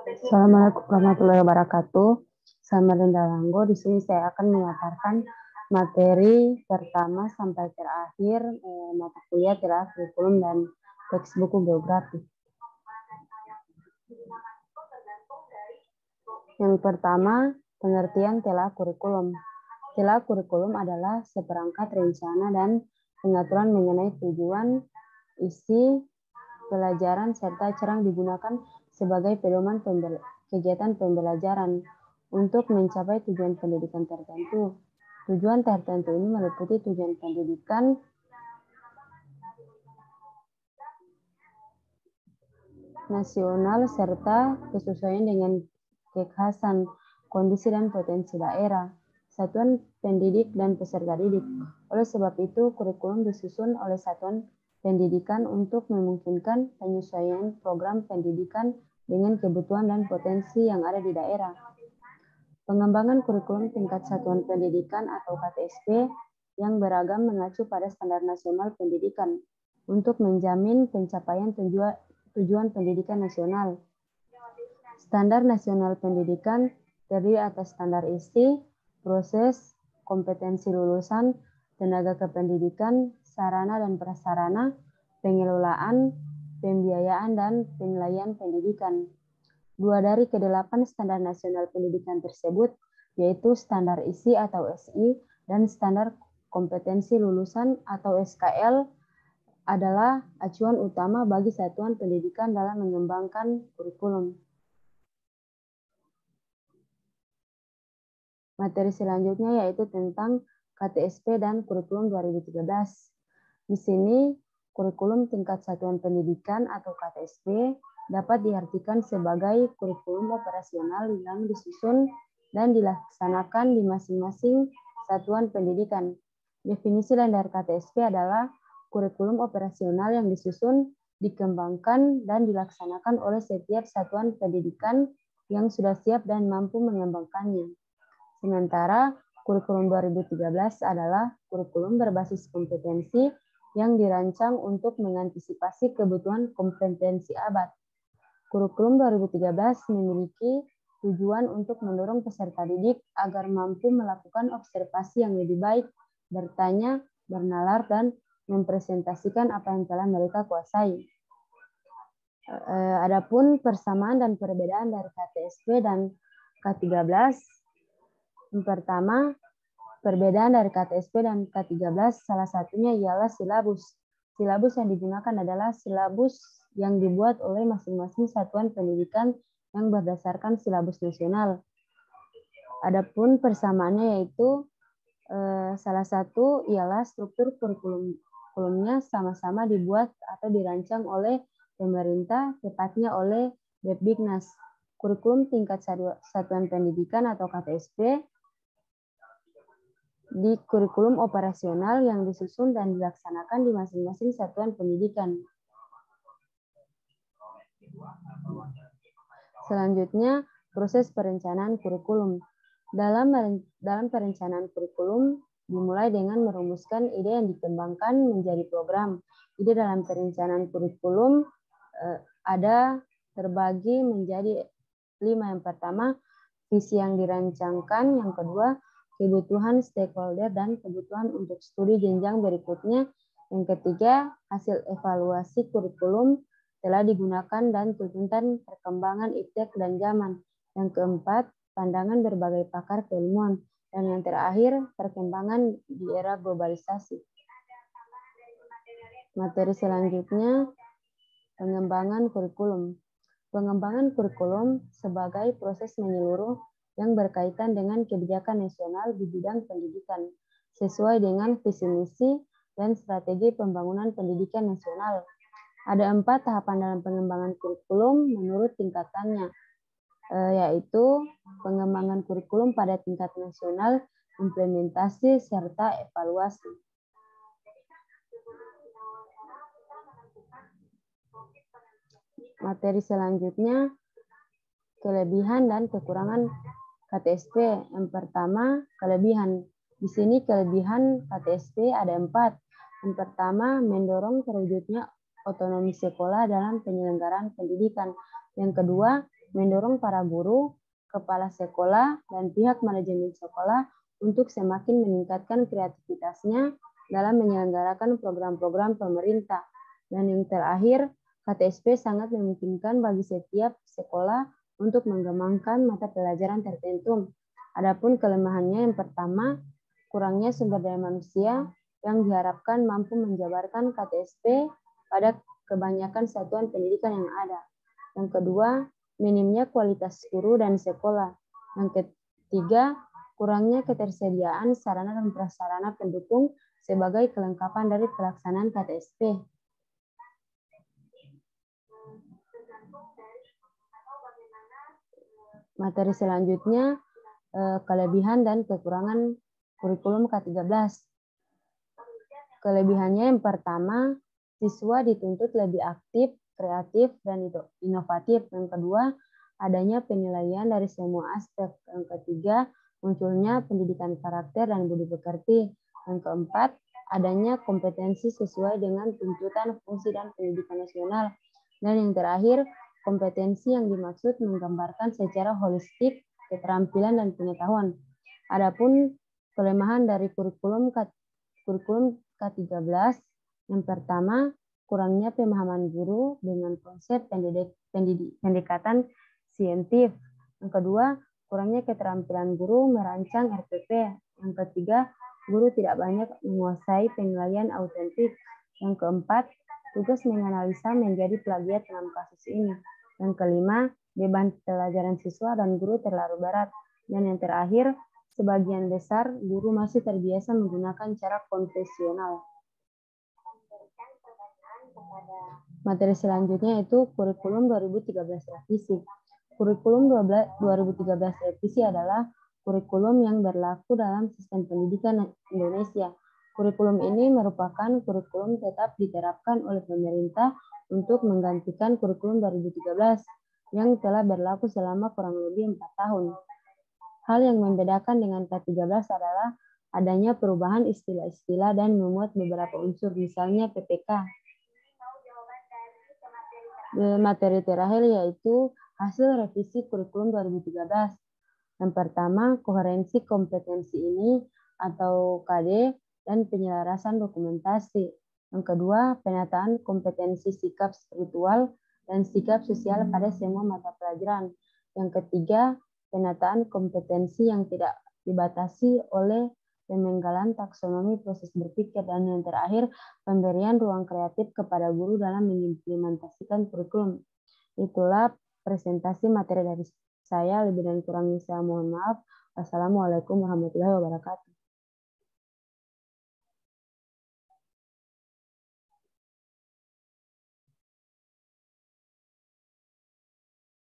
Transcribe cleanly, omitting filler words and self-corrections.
Assalamualaikum warahmatullahi wabarakatuh. Saya Melinda Langgo. Di sini saya akan memaparkan materi pertama sampai terakhir mata kuliah telah kurikulum dan teks buku geografi. Yang pertama, pengertian telah kurikulum. Telah kurikulum adalah seperangkat rencana dan pengaturan mengenai tujuan, isi, pelajaran, serta cara digunakan sebagai pedoman kegiatan pembelajaran untuk mencapai tujuan pendidikan tertentu. Tujuan tertentu ini meliputi tujuan pendidikan, nasional, serta kesesuaian dengan kekhasan, kondisi dan potensi daerah, satuan pendidik dan peserta didik. Oleh sebab itu, kurikulum disusun oleh satuan pendidikan untuk memungkinkan penyesuaian program pendidikan dengan kebutuhan dan potensi yang ada di daerah. Pengembangan kurikulum tingkat satuan pendidikan atau KTSP yang beragam mengacu pada standar nasional pendidikan untuk menjamin pencapaian tujuan pendidikan nasional. Standar nasional pendidikan terdiri atas standar isi, proses, kompetensi lulusan, tenaga kependidikan, sarana dan prasarana, pengelolaan, pembiayaan, dan penilaian pendidikan. 2 dari ke-8 standar nasional pendidikan tersebut, yaitu standar isi atau SI dan standar kompetensi lulusan atau SKL, adalah acuan utama bagi satuan pendidikan dalam mengembangkan kurikulum. Materi selanjutnya yaitu tentang KTSP dan kurikulum 2013. Di sini, kurikulum tingkat satuan pendidikan atau KTSP dapat diartikan sebagai kurikulum operasional yang disusun dan dilaksanakan di masing-masing satuan pendidikan. Definisi lain dari KTSP adalah kurikulum operasional yang disusun, dikembangkan, dan dilaksanakan oleh setiap satuan pendidikan yang sudah siap dan mampu mengembangkannya. Sementara kurikulum 2013 adalah kurikulum berbasis kompetensi yang dirancang untuk mengantisipasi kebutuhan kompetensi abad. Kurikulum 2013 memiliki tujuan untuk mendorong peserta didik agar mampu melakukan observasi yang lebih baik, bertanya, bernalar, dan mempresentasikan apa yang telah mereka kuasai. Adapun persamaan dan perbedaan dari KTSP dan K13. Yang pertama, perbedaan dari KTSP dan K13 salah satunya ialah silabus. Silabus yang digunakan adalah silabus yang dibuat oleh masing-masing satuan pendidikan yang berdasarkan silabus nasional. Adapun persamaannya yaitu salah satu ialah struktur kurikulumnya sama-sama dibuat atau dirancang oleh pemerintah, tepatnya oleh Depdiknas. Kurikulum tingkat satuan pendidikan atau KTSP di kurikulum operasional yang disusun dan dilaksanakan di masing-masing satuan pendidikan. Selanjutnya, proses perencanaan kurikulum. Dalam perencanaan kurikulum dimulai dengan merumuskan ide yang dikembangkan menjadi program. Ide dalam perencanaan kurikulum ada terbagi menjadi 5. Yang pertama, visi yang dirancangkan. Yang kedua, kebutuhan stakeholder dan kebutuhan untuk studi jenjang berikutnya. Yang ketiga, hasil evaluasi kurikulum telah digunakan dan tuntutan perkembangan iptek dan zaman. Yang keempat, pandangan berbagai pakar keilmuan. Dan yang terakhir, perkembangan di era globalisasi. Materi selanjutnya, pengembangan kurikulum. Pengembangan kurikulum sebagai proses menyeluruh yang berkaitan dengan kebijakan nasional di bidang pendidikan, sesuai dengan visi misi dan strategi pembangunan pendidikan nasional. Ada 4 tahapan dalam pengembangan kurikulum menurut tingkatannya, yaitu pengembangan kurikulum pada tingkat nasional, implementasi, serta evaluasi. Materi selanjutnya, kelebihan dan kekurangan KTSP. Yang pertama, kelebihan. Di sini kelebihan KTSP ada 4. Yang pertama, mendorong terwujudnya otonomi sekolah dalam penyelenggaraan pendidikan. Yang kedua, mendorong para guru, kepala sekolah, dan pihak manajemen sekolah untuk semakin meningkatkan kreativitasnya dalam menyelenggarakan program-program pemerintah. Dan yang terakhir, KTSP sangat memungkinkan bagi setiap sekolah untuk mengembangkan mata pelajaran tertentu. Adapun kelemahannya yang pertama, kurangnya sumber daya manusia yang diharapkan mampu menjabarkan KTSP pada kebanyakan satuan pendidikan yang ada. Yang kedua, minimnya kualitas guru dan sekolah. Yang ketiga, kurangnya ketersediaan sarana dan prasarana pendukung sebagai kelengkapan dari pelaksanaan KTSP. Materi selanjutnya, kelebihan dan kekurangan kurikulum K13. Kelebihannya yang pertama, siswa dituntut lebih aktif, kreatif, dan inovatif. Yang kedua, adanya penilaian dari semua aspek. Yang ketiga, munculnya pendidikan karakter dan budi pekerti. Yang keempat, adanya kompetensi sesuai dengan tuntutan fungsi dan pendidikan nasional. Dan yang terakhir, kompetensi yang dimaksud menggambarkan secara holistik keterampilan dan pengetahuan. Adapun kelemahan dari kurikulum K13, yang pertama, kurangnya pemahaman guru dengan konsep pendekatan saintif. Yang kedua, kurangnya keterampilan guru merancang RPP. Yang ketiga, guru tidak banyak menguasai penilaian autentik. Yang keempat, tugas menganalisa menjadi plagiat dalam kasus ini. Yang kelima, beban pelajaran siswa dan guru terlalu berat. Dan yang terakhir, sebagian besar guru masih terbiasa menggunakan cara konvensional. Materi selanjutnya itu kurikulum 2013 revisi. Kurikulum 2013 revisi adalah kurikulum yang berlaku dalam sistem pendidikan Indonesia. Kurikulum ini merupakan kurikulum tetap diterapkan oleh pemerintah untuk menggantikan kurikulum 2013 yang telah berlaku selama kurang lebih 4 tahun. Hal yang membedakan dengan K13 adalah adanya perubahan istilah-istilah dan memuat beberapa unsur, misalnya PPK. Materi terakhir yaitu hasil revisi kurikulum 2013. Yang pertama, koherensi kompetensi ini atau KD dan penyelarasan dokumentasi. Yang kedua, penataan kompetensi sikap spiritual dan sikap sosial pada semua mata pelajaran. Yang ketiga, penataan kompetensi yang tidak dibatasi oleh pemenggalan taksonomi proses berpikir. Dan yang terakhir, pemberian ruang kreatif kepada guru dalam mengimplementasikan kurikulum. Itulah presentasi materi dari saya. Lebih dan kurangnya saya mohon maaf. Wassalamualaikum warahmatullahi wabarakatuh.